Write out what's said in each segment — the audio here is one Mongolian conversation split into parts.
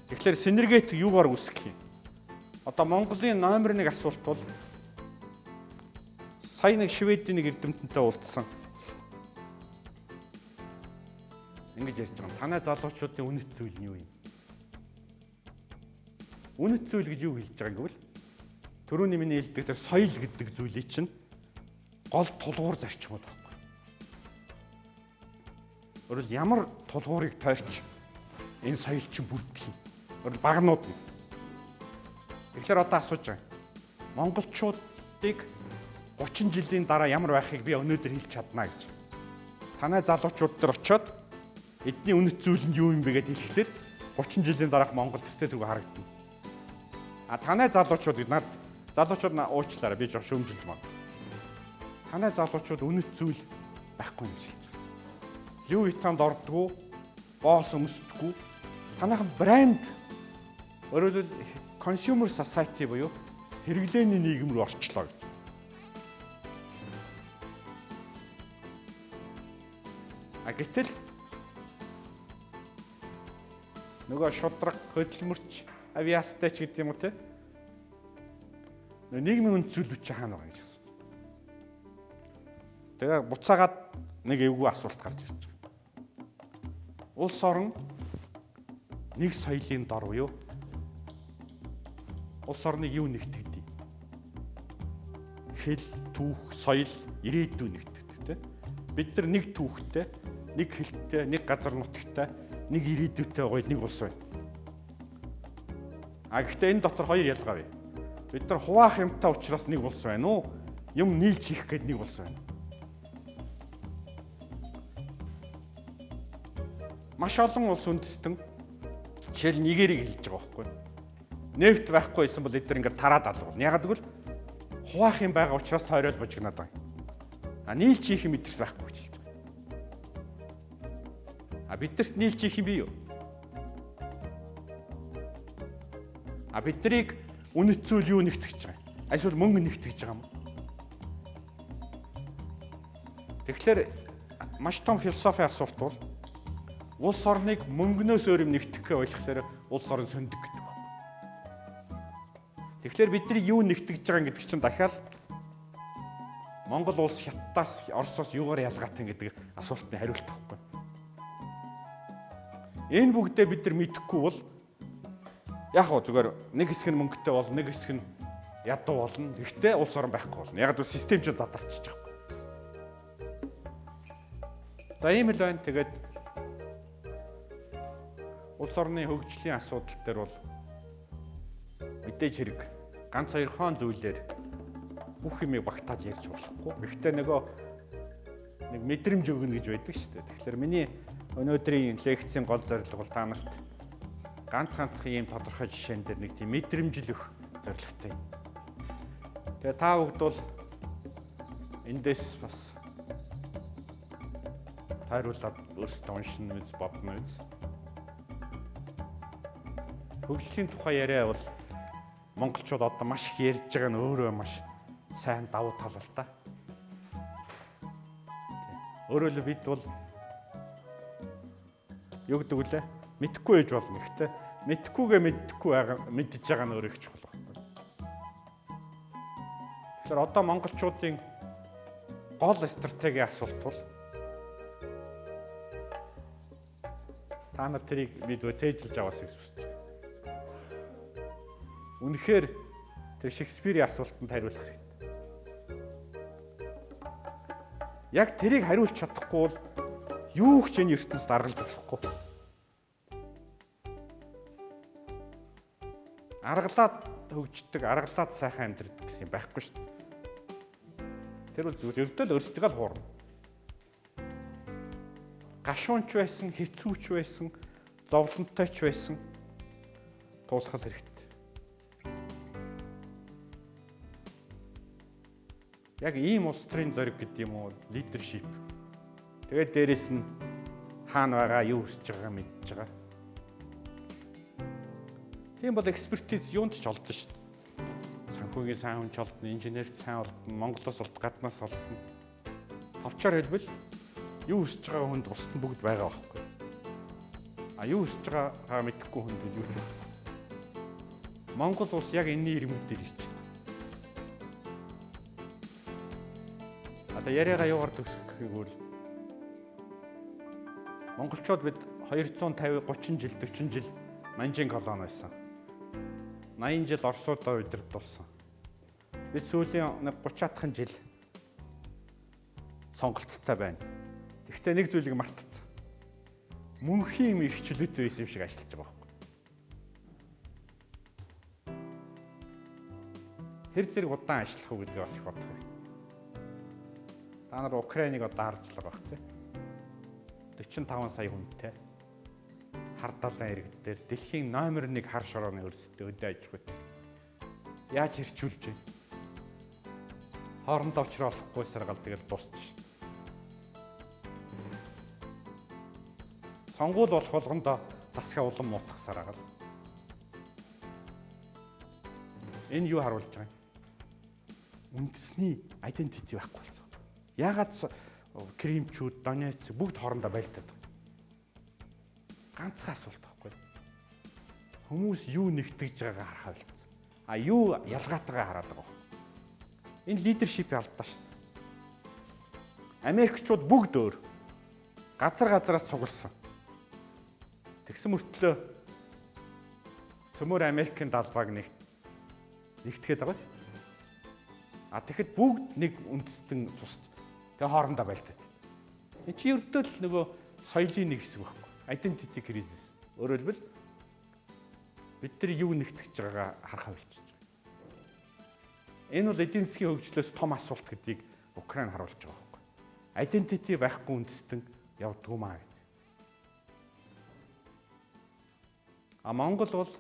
Тэгэхээр синергетик юугаар үүсгэх юм? Одоо Монголын номер 1 асуулт бол сая нэг Шведийн нэг эрдэмтэнтэй уулзсан. Ингэж ярьж байгаа. Танай залуучуудын үнэт зүйл нь юу юм? Үнэт зүйл гэж юу хэлж байгаа гэвэл түрүүний миний хэлдэг тэр соёл гэдэг зүйлийг чинь гол тулгуур зарчмууд байна. Өөрөлд ямар тулгуурыг тойрч энэ соёл чинь бүрдэх юм? Өөрөлд багнууд нь. Тэгэхээр одоо асууж байгаа. Монголчуудыг 30 жилийн дараа ямар байхыг би өнөөдөр хэлж чадна гэж. Танай залуучууд нар очиод эдний үнэт зүйл нь юу юм бэ гэдээ хэлэхдээ 30 жилийн дараах Монгол төстэй зүг харагдана. А танай залуучууд над залуучууд уучлаарай би жоо шөмжилж маа. Танай залуучууд үнэт зүйл байхгүй юм шиг. Лүү Витанд ордгоо, боос өмсдөггүй. Танайхан брэнд өөрөлдөл consumer society буюу хэрэглээний нийгэм рүү орчлоо гэж. А гэтэл нөгөө шудраг, хөдөлмөрч, авиастай ч гэдэг юм уу те. Нийгмийн үнд зүйлүүд чи хаана байгаа гэж асууж. Тэгээ буцаагаад нэг эвгүй асуулт гарч ирж байгаа. Улс орон нэг соёлын дор буюу улс орныг юу нэгтгэдэг? Хэл, түүх, соёл, ирээдүйн нэгтгэдэг тийм. Бид нар нэг түүхтэй, нэг хэлтэй, нэг газар нутагтай, нэг ирээдүйтэй гоё нэг улс байна. А гэхдээ энэ дотор хоёр ялгаа бий. Бид нар хуваах юмтай учраас нэг улс байна уу? Юм нийлж хийх гээд нэг улс байна. Маш олон улс үндэстэн жишээл Нигерийг хэлж байгаа байхгүй. Нефт байхгүй байсан бол эдгээр ингээд тараад алгуул. Ягаад гэвэл хуваах юм байгаа учраас тойрол бужигнаад байгаа. А нийлж хийх юм мэдэрч байхгүй гэж хэлж байгаа. А бидэрт нийлж хийх юм бий юу? А биднийг үнэт зүйл юу нэгтгэж байгаа юм? Эсвэл мөнгө нэгтгэж байгаа юм? Тэгэхээр маш том философи асуулт бол улс орныг мөнгнөөс өөр юм нэгтгэхээ ойлгохлоор улс орн сөндөг гэдэг байна. Тэгэхээр бидний юу нэгтгэж байгаа гэдэг чинь дахиад Монгол улс Хятадаас, Оросоос юугаар ялгаатай гэдэг асуултны хариулт байхгүй. Энэ бүгдээ бид нар мэдэхгүй бол яг хоо зүгээр нэг хэсэг нь мөнгөтэй бол нэг хэсэг нь ядуу болно. Гэхдээ улс орн байхгүй болно. Яг л систем ч задарчиж байгаа. За ийм л байна. Тэгээд улс орны хөгжлийн асуудал дээр бол мэдээж хэрэг ганц хоёр хон зүйлээр бүх юмыг багтааж ярьж болохгүй. Гэхдээ нэг мэдрэмж өгнө гэж байдаг шүү дээ. Тэгэхээр миний өнөөдрийн лекцийн гол зорилго бол та нарт ганцхан ийм тодорхой жишээн дээр нэг тийм мэдрэмжил өгөх зорилготой юм. Тэгээ та бүгд бол эндээс бас тайруулаад өөрсдөө уншин мэз бодно үз. Хөгжлийн тухай яриа бол монголчууд одоо маш их ярьж байгаа нь өөрөө маш сайн давуу тал л та. Өөрөөр бид бол юу гэдэг вүлээ? Мэдхгүй ээж болно. Гэхдээ мэдхгүйгээ мэдж байгаа нь өөрөө их чухал байна. Тэгэхээр одоо монголчуудын гол стратегийн асуулт бол та нар тэрийг мэдвэ цээжилж аваасыг хүсэж байна. Үнэхээр тэр Шекспирийн асуултанд хариулах хэрэгтэй. Яг тэрийг хариулж чадахгүй бол юу ч энэ ертөнцид аргалж болохгүй. Аргалаад хөгждөг, аргалаад сайхан амьдрдаг гэсэн юм байхгүй шүү дээ. Тэр бол зүгээр өвдөл өөртөө л хуурна. Гашуунч байсан, хэцүүч байсан, зовлонтойч байсан туулах хэрэгтэй. Яг ийм улс төрийн зориг гэдэг юм уу, лидершип. Тэгээд дээрэс нь хаана байгаа, юу хийж байгааг мэдж байгаа. Тийм бол экспертиз юунд ч олдно шүү дээ. Санхүүгийн сайн хүнч олдно, инженерт сайн олдно, Монголоос олд гаднаас олдно. Товчоор хэлбэл юу хийж байгаа хүнд бусд нь бүгд байгаа байхгүй. Юу хийж байгаагаа мэдэхгүй хүндэд юу ч. Монгол улс яг энэний ирмүүд дээр ирж байна. Одоо яриагаа юугаар төгсөх гэвэл монголчууд бид 250 30 жил 40 жил манжин колон байсан. 80 жил Оросуудаа удирдуулсан. Бид сүүлийн 30 атхан жил сонголттой байна. Гэхдээ нэг зүйлийг мартчихсан. Мөнхийн их чөлөөтэй байсан юм шиг ажиллаж байгаа байхгүй. Хэр зэрэг удаан ажиллах уу гэдгийг бас их бодох хэрэгтэй. Та нар Украиныг одоо харж л байгаа байх тийм. 45 сая хүнтэй хар далайн иргэд дээр дэлхийн номер 1 хар шорооны өрсөлдөд өдөө аж ахуйд. Яаж хэрчүүлж вэ? Хоорондоо уулзрахгүй саргал тэгэл дуусчих шээ. Сонгуул болох болгондоо засгаа улам муутгахсаар байгаа. Энэ юу харуулж байгаа юм? Үндэсний identity байхгүй болсон. Яагаад Кримчүүд, Донецк бүгд хоорондоо байлтаад байна? Ганцхан асуулт байхгүй. Хүмүүс юу нэгтгэж байгаагаа харахаа болцсон. Юу ялгаатайгаа хараад байгаа. Энэ лидершипийг алдаа шүү дээ. Америкчууд бүгд өөр. Газараас цугласан. Тэгсэн мөртлөө цөмөр Америкийн далбааг нэгтгэхэд байгаа ч. Тэгэхэд бүгд нэг үндэстэн цус. Тэгээ хоорондоо байлтаад. Энэ чи ердөө л нөгөө соёлын нэг хэсэг байхгүй. Identity crisis. Өөрөөр хэлбэл бид нар юу нэгтгэж байгаагаа харахаа болчихж байгаа. Энэ бол эдийн засгийн хөгжлөөс том асуулт гэдгийг Украин харуулж байгаа байхгүй. Identity байхгүй үндэстэн явдгүй маа гэж. Монгол бол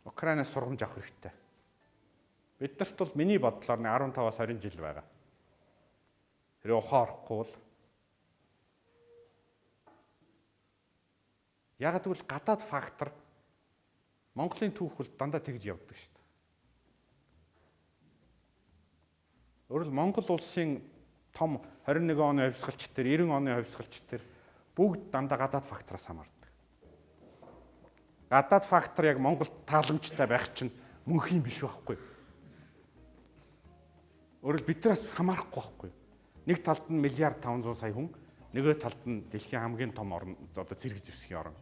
Украинаас сургамж авах хэрэгтэй. Биднэрт бол миний бодлоор 15-аас 20 жил байгаа. Тэр ухаахгүй бол яг гэвэл гадаад фактор Монголын түүх бол дандаа тэгж явдаг шүү дээ. Өөрөлд Монгол улсын том 21 оны хувьсгалч төр 90 оны хувьсгалч төр бүгд дандаа гадаад фактороос хамаардаг. Гадаад фактор яг Монголд тааламжтай байх чинь мөнхийн биш байхгүй. Өөрөлд биднээс хамаарахгүй байхгүй. Нэг талд нь миллиард 500 сая хүн, нөгөө талд нь дэлхийн хамгийн том орн одоо зэрэг зэвсгийн орн.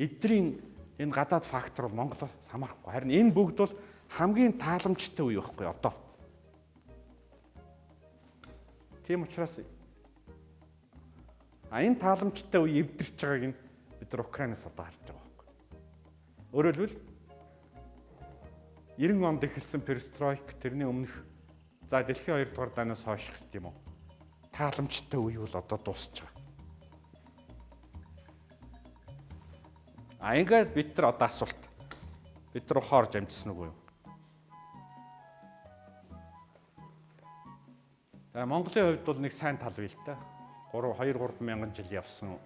Эдний энэ гадаад фактор бол Монголоос хамаарахгүй. Харин энэ бүгд бол хамгийн тааламжтай үе байхгүй одоо. Тийм учраас энэ тааламжтай үе эвдэрч байгааг нь бид нар Украинаас одоо харж байгаа байхгүй. Өөрөөр хэлбэл 90 онд эхэлсэн перестройк тэрний өмнөх за дэлхийн 2 дугаар дайнаас хойш гэх юм уу. Тааламжтай үе бол одоо дуусч байгаа. Ингээд бид нар одоо асуулт. Бид нар ухаарж амжсан уу юу? Монголын хувьд бол нэг сайн тал бий л да. 2-3 мянган жил явсан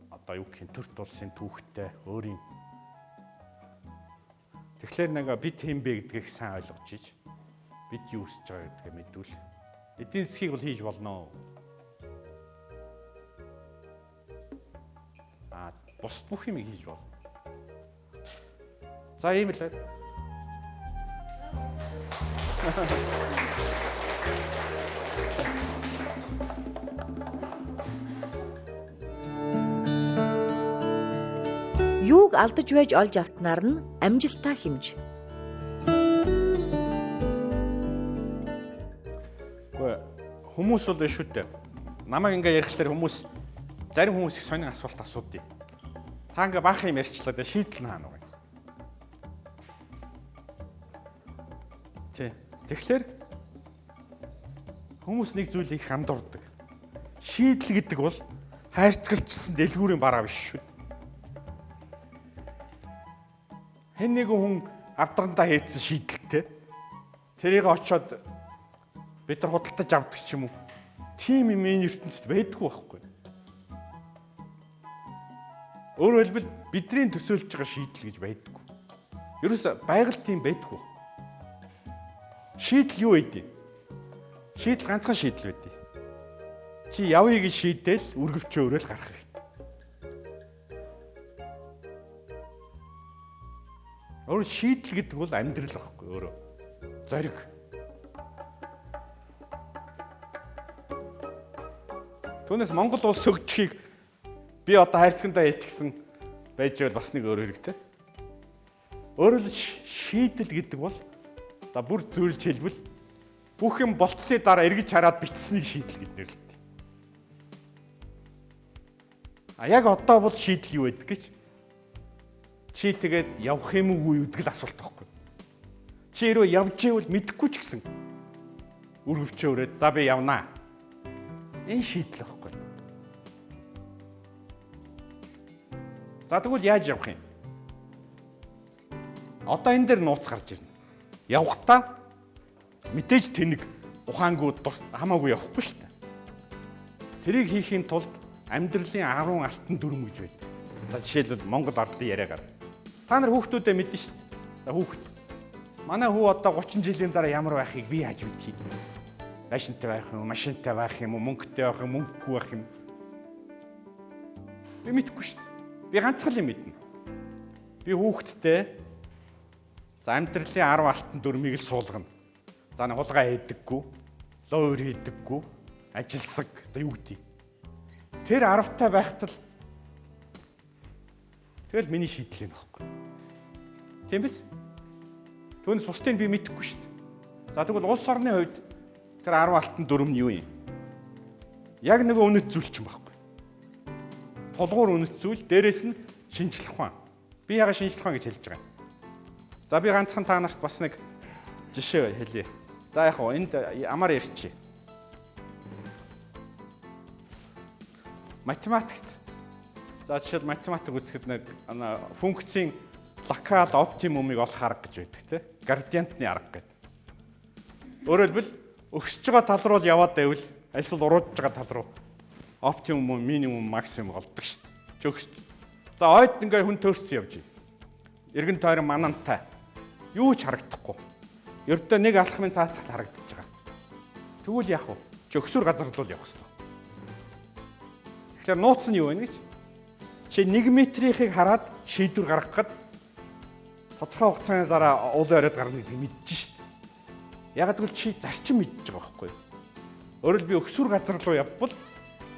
одоо юу гэх юм төрт улсын түүхтэй өөрийн. Тэгэхээр нэг бид хэм бэ гэдгийг сайн ойлгож иж бид юу хийж байгаа гэдгээ мэдвэл эдийн засгийг бол хийж болно. Бус бүх юм хийж болно. За ийм л. Юуг алдаж байж олж авснаар нь амжилтаа хэмж. Хүмүүс бол шүү дээ. Намайг ингээ ярихлаар хүмүүс зарим хүмүүс их сонин асуулт асуудгийг. Та ингээ баах юм ярьчлаа дээ шийдэл нь хаана вэ? Тэгэхээр хүмүүс нэг зүйлийг хандурдаг. Шийдэл гэдэг бол хайрцагчсан дэлгүүрийн бараа биш шүү. Хэн нэгэн хүн авдрандаа хийсэн шийдэлтэй. Тэрийг очиод бид нар худалдаж авдаг ч юм уу. Тим юм энэ ертөнцид байдгүй байхгүй. Өөрөөр хэлбэл бидний төсөөлж байгаа шийдэл гэж байдгүй. Ерөөс байгаль тийм байдгүй. Шийдэл юу вэ? Шийдэл ганцхан шийдэл байдیں۔ Чи явъя гэж шийдэл үргэлжлөө өрөөл гарах хэрэгтэй. Өөр шийдэл гэдэг бол амьдрал байхгүй өөрөө. Зориг. Түүнээс Монгол улс хөгжихийг би одоо хайрцагтаа хэлчихсэн байж байвал бас нэг өөр хэрэгтэй. Өөрөөр шийдэл гэдэг бол за бүр зөвлөж хэлбэл бүх юм болцсны дараа эргэж хараад бичсэнийг шийдэл гэж нэрлэдэг. Яг одоо бол шийдэл юу байдаг гэж? Чи тэгээд явах юм уу гэдэг л асуулт байхгүй. Чи ирөө явж ивэл мэдэхгүй ч гэсэн үргэлжлөө өрөөд за би явнаа. Энэ шийдэл байхгүй. За тэгвэл яаж явах юм? Одоо энэ дээр нууц гарч ирнэ. Явахдаа мэдээж тэнэг ухаангүй хамаагүй явахгүй шүү дээ. Тэрийг хийхин тулд амьдралын 10 алтан дүрм гэж байдаг. За жишээлбэл Монгол ардын яриа гар. Та нар хүүхдүүдэд мэднэ шүү дээ. За хүүхд. Манай хүү одоо 30 жилийн дараа ямар байхыг би яаж мэдхий? Машинтай байх юм, машинтай байх юм уу, мөнгөтэй байх юм, мөнгөгүй байх юм. Би мэдэхгүй шүү дээ. Би ганцхан юм мэднэ. Би хүүхдтэй за амьдралын 10 алтан дүрмийг л суулгана. За нэг хулгай хийдэггүй, лоо өөр хийдэггүй, ажилсаг одоо юу гэдэг. Тэр 10-тай байхтал тэгэл миний шийдэл юм байхгүй. Тийм биз? Түүнээс бусдыг би мэдэхгүй шүү дээ. За тэгвэл улс орны хувьд тэр 10 алтан дүрм нь юу юм? Яг нэг үнэт зүйл ч юм байхгүй. Тулгуур үнэт зүйл, дээрэс нь шинжлэх ухаан. Би яга шинжлэх ухаан гэж хэлж байгаа юм. За би ганцхан та нарт бас нэг жишээ хэлье. За яг хоо энд амар ярьчих. Математикт. За жишээд математик үзэхэд нэг функцийн локал оптимумыг олох арга гэж байдаг тийм. Градиентны арга гэдэг. Өөрөөр хэлбэл өгсөж байгаа тал руу яваад байвал эсвэл уруудж байгаа тал руу оптимум, минимум, максимум олдог шүү дээ. Чөгсч. За ойд ингээ хүн төрсөн явж байна. Эргэн тойрон манантай. Юу ч харагдахгүй. Ердөө нэг алхмын цаатал харагдаж байгаа. Тэгвэл яах вэ? Чөгсөр газар руу явах хэрэгтэй. Тэгэхээр нууц нь юу вэ гэж? Чи 1 метрийнхийг хараад шийдвэр гаргахад тодорхой хугацааны дараа уул яриад гарна гэдгийг мэдчихэж шүү дээ. Яг гэвэл чи зарчим мэдчихэж байгаа байхгүй юу? Өөрөөр би өксүр газар руу явбал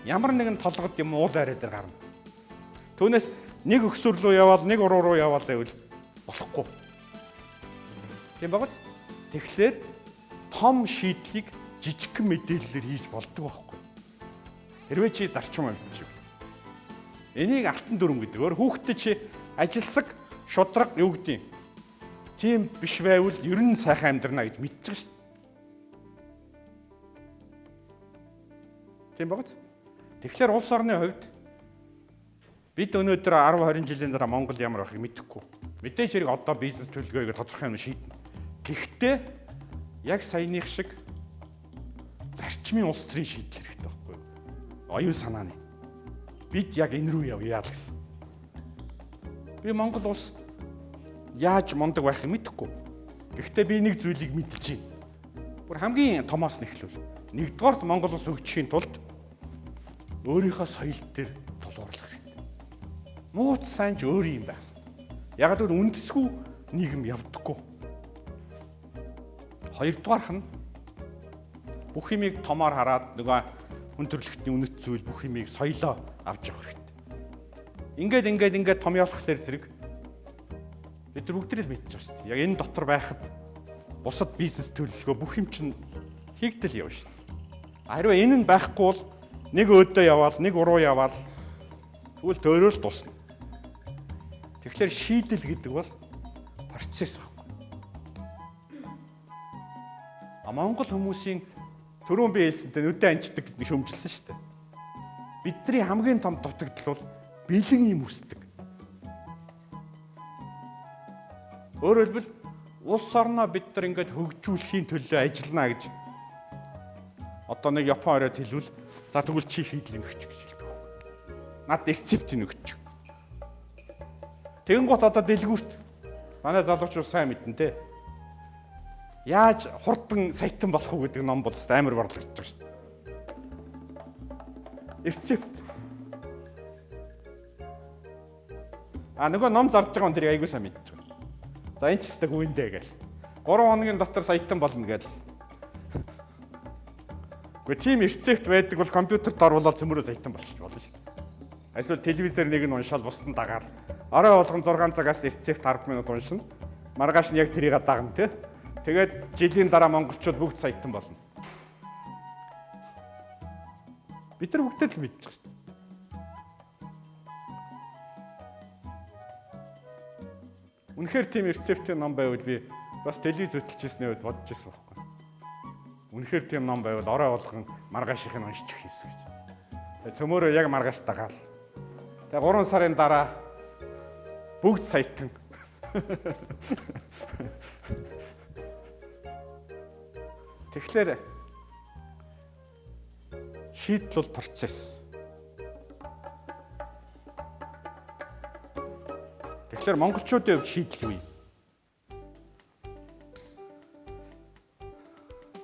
ямар нэгэн толгод юм уул яриад гарна. Түүнээс нэг өксүр рүү яваад нэг уруу руу яваад байвал болохгүй. Тийм багц? Тэгэхээр том шийдлийг жижигхэн мэдээллээр хийж болдог байхгүй. Хэрвээ чи зарчим амьдчих. Энийг алтан дүрм гэдэг. Өөр хүүхдэд чи ажилсаг шудраг юу гэдэг юм. Тийм биш байвал ер нь сайхан амьдрна гэж мэдчихэж шүү дээ. Тийм багц? Тэгэхээр улс орны хувьд бид өнөөдөр 10-20 жилийн дараа Монгол ямар байхыг мэдэхгүй. Мэдээж хэрэг одоо бизнес төлөвлөгөөг тодорхой юм шийднэ. Гэхдээ яг саяных шиг зарчмын улс төрийн шийдэл хэрэгтэй байхгүй юу? Оюун санааны. Бид яг энэ рүү явъя л гэсэн. Би Монгол улс яаж мундаг байхыг мэдэхгүй. Гэхдээ би нэг зүйлийг мэдчихэе. Бүр хамгийн томоос нь эхлүүл. Нэгдүгээрт Монгол улс хөгжихийн тулд өөрийнхөө соёл дээр тулгуурлах хэрэгтэй. Мууч сайн ч өөр юм байсан. Яг л үндэсгүй нийгэм явдаггүй. Хоёрдугаарх нь бүх юмыг томоор хараад нөгөө хүн төрөлхтний үнэт зүйл бүх юмыг соёлоо авч явах хэрэгтэй. Ингээд том явах дээр зэрэг бид нар бүгд л мэдчихэж байна шүү дээ. Яг энэ дотор байхад бусад бизнес төлөвлөгөө бүх юм чинь хийгдэл явна шүү дээ. Харин энэ нь байхгүй бол нэг өөдөө яваал, нэг уруу яваал тэгвэл төөрөөл тусна. Тэгэхээр шийдэл гэдэг бол процесс байна. Монгол хүмүүсийн түрүүн би хэлсэнтэй нүдэ анчдаг гэдэг шөмжилсэн шүү дээ. Бидний хамгийн том дутагдал бол бэлэн юм хүсдэг. Өөрөөр хэлбэл улс орноо бид нар ингээд хөгжүүлэхийн төлөө ажиллана гэж одоо нэг Япон оройд хэлвэл за тэгвэл чи шийдэл өгч гэж хэлдэг. Над рецептийг өгч. Тэгэнгუთ одоо дэлгүүрт манай залуучууд сайн мэднэ те. Яаж хурдан саятан болох уу гэдэг ном бол амар борлогдож байгаа шүү дээ. Рецепт. Нөгөө ном зарж байгаа хүн тэрийг айгүй сайн мэдчихэж байна. За энэ ч гэсэн гүйндээ гээл. 3 хоногийн дотор саятан болно гээл. Гэхдээ тийм рецепт байдаг бол компьютерт оруулаад цөмөрөө саятан болчих болно шүү дээ. Эсвэл телевизээр нэг нь уншаал бусдын дагаад орой болгон 6 цагаас рецепт 10 минут уншина. Маргааш нь яг тэрийг дагна тий. Тэгээд жилийн дараа монголчууд бүгд саятан болно. Бид нар бүгдээ л мэдчих шүү дээ. Үнэхээр тийм рецептийн ном байвал би бас телевиз хөтлөжсэний үед бодож ирсэн байхгүй. Үнэхээр тийм ном байвал орой болгон маргаашийнх нь уншчих хийсэн гэж. Тэгээ цөмөрөө яг маргааш дагаал. Тэгээ 3 сарын дараа бүгд саятан. Тэгэхээр шийдэл бол процесс. Тэгэхээр монголчуудын хувьд шийдэл юу юм?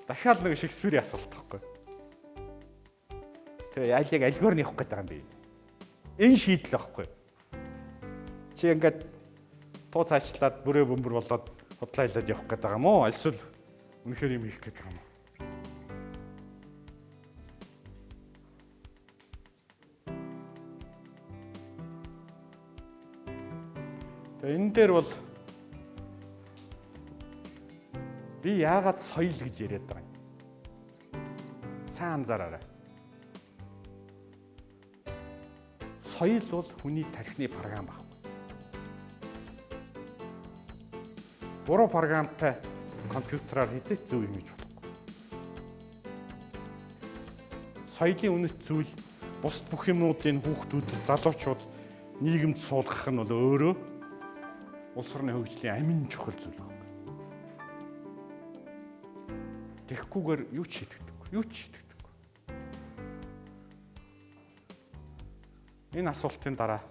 Дахиад нэг Шекспирийн асуулт байхгүй. Тэгээ аль яг альгоор нь явах гээд байгаа юм бэ? Энэ шийдэл байхгүй. Чи ингээд туу цаашлаад бүрээ бөмбөр болоод худлаалаад явах гээд байгаа юм уу? Альсвал үнэхээр юм хийх гээд байгаа юм уу? Тэгээ энэ дээр бол би яагаад соёл гэж яриад байгаа юм? Сайн анзаараарай. Соёл бол хүний тархины програм байхгүй. Буруу програмтай компьютераар хийх зөв юм гэж болохгүй. Соёлын үнэт зүйл бус бүх юмнуудын хүүхдүүдэд, залуучууд нийгэмд суулгах нь бол өөрөө улс орны хөгжлийн амин чухал зүйл байна. Тэгэхгүйгээр юу ч шийдэгдэхгүй. Энэ асуултын дараа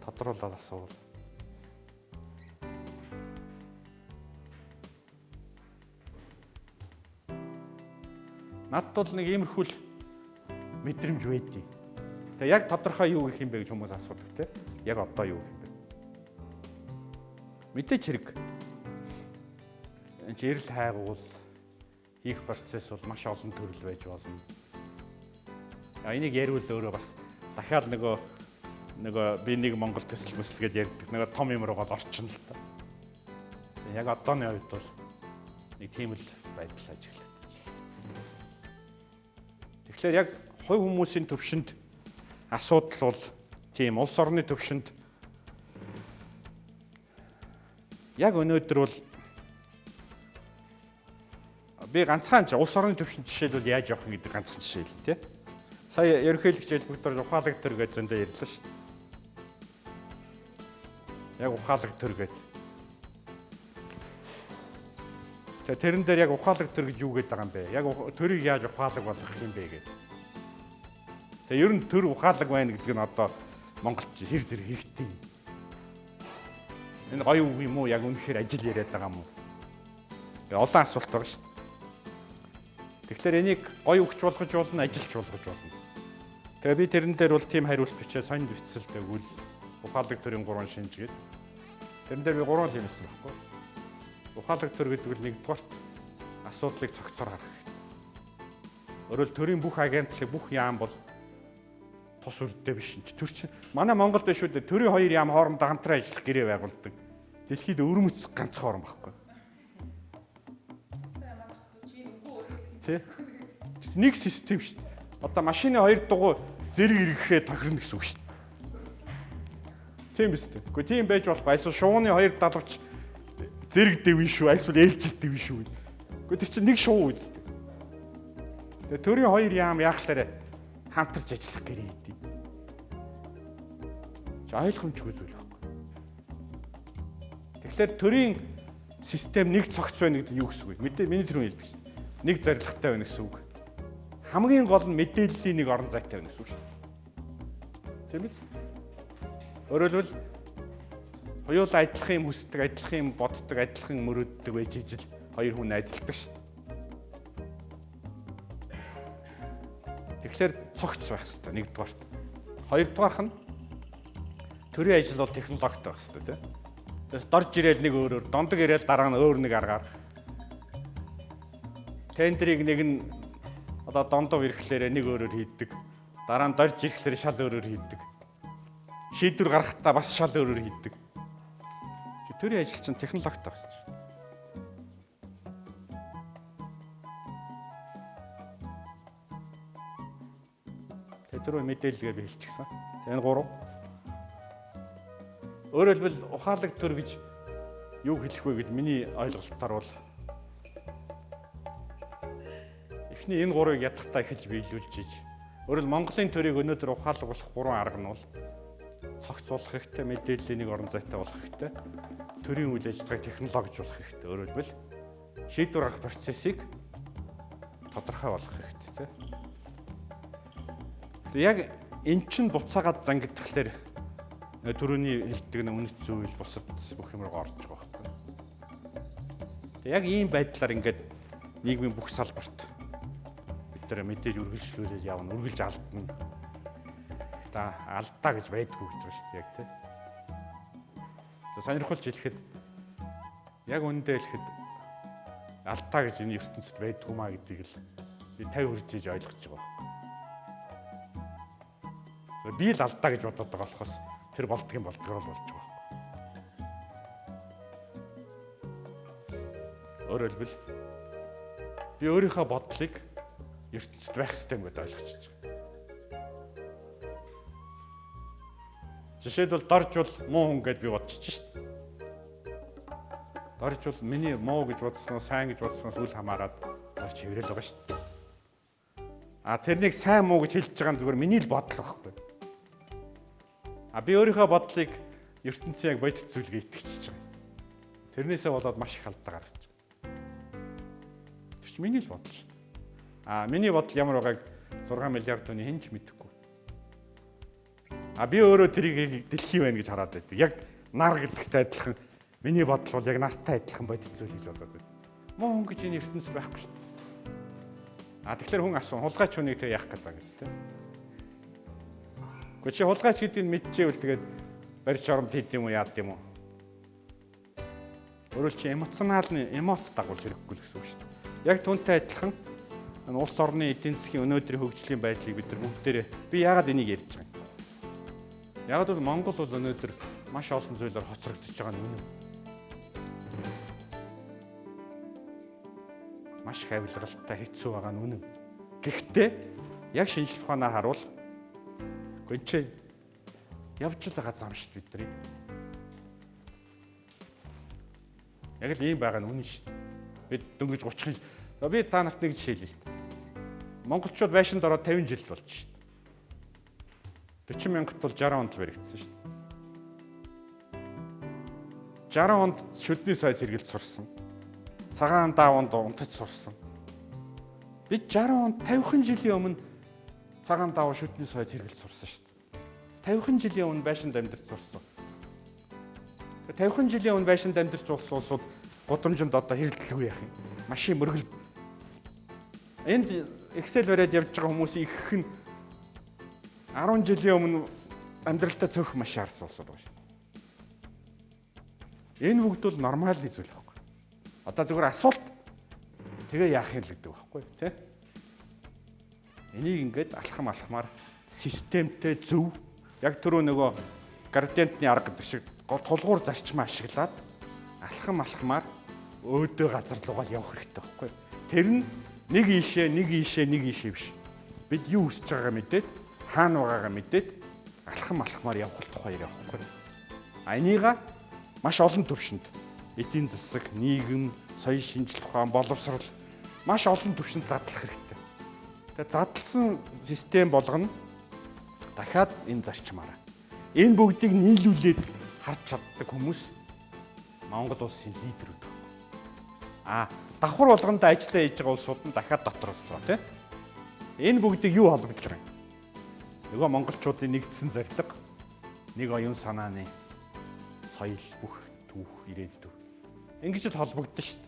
тодруулаад асуувал. Надад бол нэг иймэрхүү мэдрэмж байдیں۔ Тэгээ яг тодорхой юу гэх юм бэ гэж хүмүүс асуудаг те. Яг одоо юу гэх юм бэ? Мэдээч хэрэг. Энд эрэл хайгуул хийх процесс бол маш олон төрөл байж болно. Энийг яриул өөрөө бас дахиад нөгөө би нэг Монгол төсөл мэсэл гэж ярьдаг. Нөгөө том юм руугаа орчин л та. Яг одооны үед бол нэг тийм л байдал ажиглаад. Тэгэхээр яг хувь хүмүүсийн төвшөнд асуудал бол тийм улс орны төвшөнд яг өнөөдөр бол би ганцхан улс орны төвшөнд жишээлбэл яаж явах гэдэг ганцхан жишээ л тий. Сая ерөнхийлөгч хэлбэгтэр ухаалаг төр гэж зөндөө ярьлаа шүү дээ. Яг ухаалаг төр гэдэг. Тэгээ тэрэн дээр яг ухаалаг төр гэж юу гэдэг байгаа юм бэ? Яг төрийг яаж ухаалаг болгох юм бэ гэдэг. Тэгээ ер нь төр ухаалаг байна гэдэг нь одоо монголч хэр зэрэг хэрэгтэй юм. Энэ гоё үг юм уу? Яг үнэхээр ажил яриад байгаа юм уу? Олон асуулт байгаа шүү дээ. Тэгэхээр энийг гоё өгч болгож болно, ажилч болгож болно. Тэгээ би тэрэн дээр бол тийм хариулт бичээ сонь бичсэлтэй өгвөл ухаалаг төрийн 3 шинж гээд. Тэрэн дээр би 3 тийм хэлсэн байхгүй. Ухаалаг төр гэдэг нь нэгдүгээрт асуудлыг цогцоор харах хэрэгтэй. Өөрөөр төрийн бүх агентлаг, бүх яам бол тус үрдтэй биш юм чи. Төр чинь манай Монголд биш үү дээ. Төрийн хоёр яам хоорондоо хамтран ажиллах гэрээ байгуулдаг. Дэлхийд өрмөц ганцхан орн байхгүй. Тэ? Нэг систем шүү дээ. Одоо машины хоёр дугуй зэрэг эргэхээ тохирно гэсэн үг шүү дээ. Тийм биз дээ. Гэхдээ тийм байж болохгүй. Այսօр шувууны хоёр далавч зэрэг дэвэн шүү, эсвэл ээлжид дэвэн шүү. Гэхдээ тэр чинь нэг шувуу үү. Тэгээ төрийн хоёр яам яахлаарэ хамтарч ажиллах гэрээ идэв. Чи ойлгомжгүй зүйл байхгүй. Тэгэхээр төрийн систем нэг цогц байна гэдэг нь юу гэсэн үг вэ? Мэдээ миний түрүүн хэлдэг шин. Нэг зорилготой байна гэсэн үг. Хамгийн гол нь мэдээллийн нэг орон зайтай байна гэсэн үг шүү. Тийм биз? Өөрөөр хэлбэл хоёулаа адилхан юм хүсдэг, адилхан юм боддог, адилхан мөрөөддөг байж ижил хоёр хүн ажилладаг шүү. Тэгэхээр цогц байх хэрэгтэй нэгдүгээрт. Хоёрдугаарх нь төрийн ажил бол технологитой байх хэрэгтэй тийм. Тэгээс дорж ирээл нэг өөрөөр, дондог ирээл дараа нь өөр нэг аргаар. Тендерийг нэг нь одоо дондоо ирэхлээр нэг өөрөөр хийдэг. Дараа нь дорж ирэхлээр шал өөрөөр хийдэг. Шийдвэр гаргахтаа бас шал өөрөөр хийдэг. Төрийн ажил чинь технологитой байх хэрэгтэй. Тэрөө мэдээлэлгээ би хэлчихсэн. Энэ гурав. Өөрөөр хэлбэл ухаалаг төр гэж юу хэлэх вэ гэж миний ойлголтоор бол эхний энэ гурвыг ядахтаа ихэж биелүүлж иж. Өөрөөр Монголын төрийг өнөөдөр ухаалаг болох гурван арга нь бол цогцолох хэрэгтэй, мэдээллийн нэг орон зайтай болох хэрэгтэй, төрийн үйл ажиллагааг технологижуулах хэрэгтэй. Өөрөөр хэлбэл шийдвэр гаргах процессыг тодорхой болгох хэрэгтэй, тийм. Яг эн чинь буцаагаад зангидтахлаар төрөний хэлдэг нэг үнэт зүйл бусад бүх юм руу орж байгаа байхгүй. Яг ийм байдлаар ингээд нийгмийн бүх салбарт бид тэр мэдээж үргэлжлүүлээд явна, үргэлж алдна. Алдаа гэж байдгүй гэж байна шүү дээ яг тийм. Сонирхолж хэлэхэд яг үүндээ хэлэхэд алдаа гэж энэ ертөнцид байдгүй маа гэдгийг л би 50 хүрчээж ойлгож байгаа байхгүй. Би л алдаа гэж бодоод байгаа болохоос тэр болдгийн болдгоор л болж байгаа байхгүй. Өөрөөр хэлбэл би өөрийнхөө бодлыг ертөнцид байх хэрэгтэй юм гэдээ ойлгочихж байгаа. Жишээлбэл дорж бол муу хүн гэж би бодчих шүү дээ. Дорж бол миний муу гэж бодсноо сайн гэж бодсноос үл хамааран дорж хэврэл байгаа шүү дээ. Тэрнийг сайн муу гэж хэлж байгаа нь зүгээр миний л бодол байхгүй. Би өөрийнхөө бодлыг ертөнцийн яг бодит зүйлгээ итгэж байгаа. Тэрнээсээ болоод маш их алдаа гаргаж байгаа. Тэр чинь миний л бодол шүү дээ. Миний бодол ямар байгааг 6 миллиард хүний хэн ч мэдэхгүй. Би өөрөө тэрийг дэлхий байна гэж хараад байдаг. Яг нар гэдэгтэй адилхан миний бодол бол яг нартай адилхан бодит зүйл гэж бодоод байдаг. Муу хүн гэж энэ ертөнцид байхгүй шүү дээ. Тэгэхээр хүн асуун хулгайч хүнийг тэг яах гэдэг гэж тийм. Чи хулгайч гэдгийг мэдчихвэл тэгээд барьж оронд хийд юм уу яад юм уу? Өөрөөр чи эмоц дагуулж хэрэггүй л гэсэн үг шүү дээ. Яг түүнтэй адилхан улс орны эдийн засгийн өнөөдрийн хөгжлийн байдлыг бид нар бүгдээрээ би яагаад энийг ярьж байгаа юм? Яг бол Монгол бол өнөөдөр маш олон зүйлээр хоцрогдож байгаа нь үнэн. Маш их авилгалтай хэцүү байгаа нь үнэн. Гэхдээ яг шинжлэх ухаанаар харуул гонч явж л байгаа зам шүү дээ бидний. Яг л ийм байгаа нь үнэн шүү дээ. Бид дөнгөж 30 би та нарт нэг жишээ хэлье. Монголчууд байшинд ороод 50 жил болж шүү дээ. 40 мянгат бол 60 онд баригдсан шүү дээ. 60 онд шүдний сойз хэргэлж сурсан. Цагаан дааванд унтаж сурсан. Бид 60 онд 50хан жилийн өмнө цагаан даав шүдний сойз хэргэлж сурсан шүү дээ. 50хан жилийн өмнө байшинд амьдарч сурсан. 50хан жилийн өмнө байшинд амьдарч улсууд гудамжинд одоо хэрэлдэлгүй яах юм. Машин мөргөл. Энд Excel бариад явж байгаа хүмүүсийн их нь 10 жилийн өмнө амьдралдаа цөөх машин харсан улсууд байгаа шүү. Энэ бүгд бол нормалны зүйл байхгүй. Одоо зөвхөн асуулт тэгээ яах юм л гэдэг байхгүй тий. Энийг ингээд алхамаар системтэй зөв яг түрүү нөгөө градиентны арга гэдэг шиг тулгуур зарчмаа ашиглаад алхамаар өөдөө газар руугаа явах хэрэгтэй байхгүй. Тэр нь нэг ийшээ биш. Бид юу хүсэж байгаагаа мэдээд хаана байгаагаа мэдээд алхамаар явах тухай яриа байхгүй. Энийга маш олон төвшөнд эдийн засаг, нийгэм, соёл шинжлэх ухаан, боловсрол маш олон төвшөнд задлах хэрэгтэй. Тэгээд задлсан систем болгоно дахиад энэ зарчмаараа. Энэ бүгдийг нийлүүлээд харж чаддаг хүмүүс Монгол улсын лидерүүд байна. Давхар болгондоо ажиллаа хийж байгаа улсууд нь дахиад дотор улсроо тийм. Энэ бүгдийг юу холбож байгаа юм? Нөгөө монголчуудын нэгдсэн зорилго, нэг оюун санааны соёл бүх түүх ирээдүй. Ингэж л холбогдсон шүү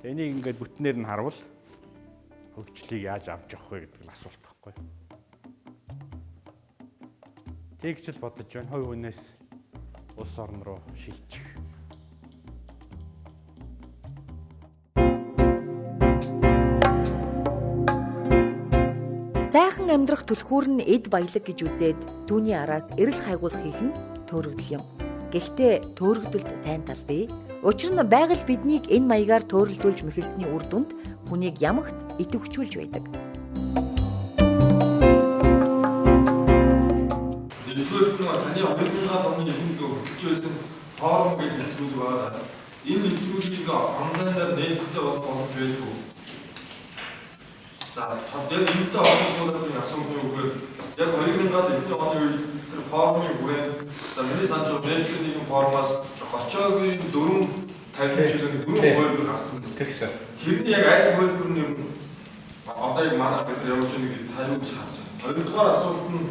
дээ. Энийг ингээд бүтнээр нь харуул хөгжлийг яаж авч явах вэ гэдэг нь асуулт байхгүй. Тэгж л бодож байна. Хувь хүнээс улс орн руу шилжих. Сайхан амьдрах түлхүүр нь эд баялаг гэж үзээд түүний араас эрэл хайгуул хийх нь төөрөгдөл юм. Гэхдээ төөрөгдөлд сайн тал бий. Учир нь байгаль биднийг энэ маягаар төөрөлдүүлж мэхэлсний үр дүнд хүнийг ямагт идэвхжүүлж байдаг. Нэгдүгээр нь таны оюутнууд өмнө энд хөтлж байсан форум гэж нэвтрүүлэг байна. Энэ нэвтрүүлгийг онлайнаар нээлттэй болох байлгүй. За, яг энэтэй холбоотой асуух юм бол яг 2000-аад оны үед тэр форумын хүрээнд за миний санаж нээлттэй нэгэн форумаас 30-гийн 4 хувилбар гарсан. Тэгсэн. Тэрний яг аль хувилбар нь одоо яг манай бид явуулж байгаа гэж та юу гэж харж байна? Хоёрдугаар асуулт нь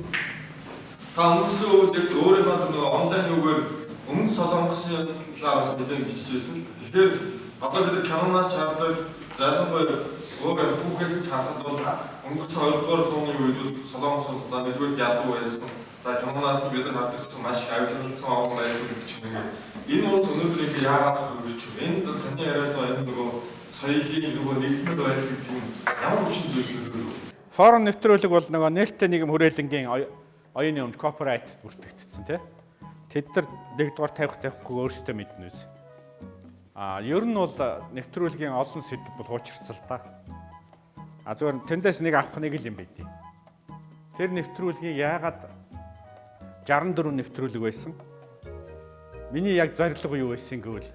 та өнгөрсөн үед өөрийнхөө онлайн юугаар өмнө Солонгосын талаас нэлээд бичиж байсан. Тэгэхээр одоо бид Канадаас чардаг заримдаа өөр түүхээс ч харахад бол өнгөрсөн 2-р зууны үед Солонгос улс за нэгдүгээр ядуу байсан. За Канадаас бид нар хадгалсан маш их авилгалсан орн байсан гэдэг ч юм уу. Энэ улс өнөөдөр ингэ яагаад хөрвүүлж байна? Энд таны яриад байгаа энэ нөгөө соёлын нөгөө нэгдмэл байдал гэдэг юм ямар хүчин зүйлс вэ? Форум нэвтрүүлэг бол нөгөө нээлттэй нийгэм хүрээлэнгийн оюуны өмч корпорат бүртгэгдсэн тий. Тэд нар нэгдүгээр тавихгүй өөрсдөө мэднэ үз. Ер нь бол нэвтрүүлгийн олон сэдв бол хуучирцал та. Зүгээр тэндээс нэг авах нэг л юм байдیں۔ Тэр нэвтрүүлгийг яагаад 64 нэвтрүүлэг байсан? Миний яг зорилго юу байсан гэвэл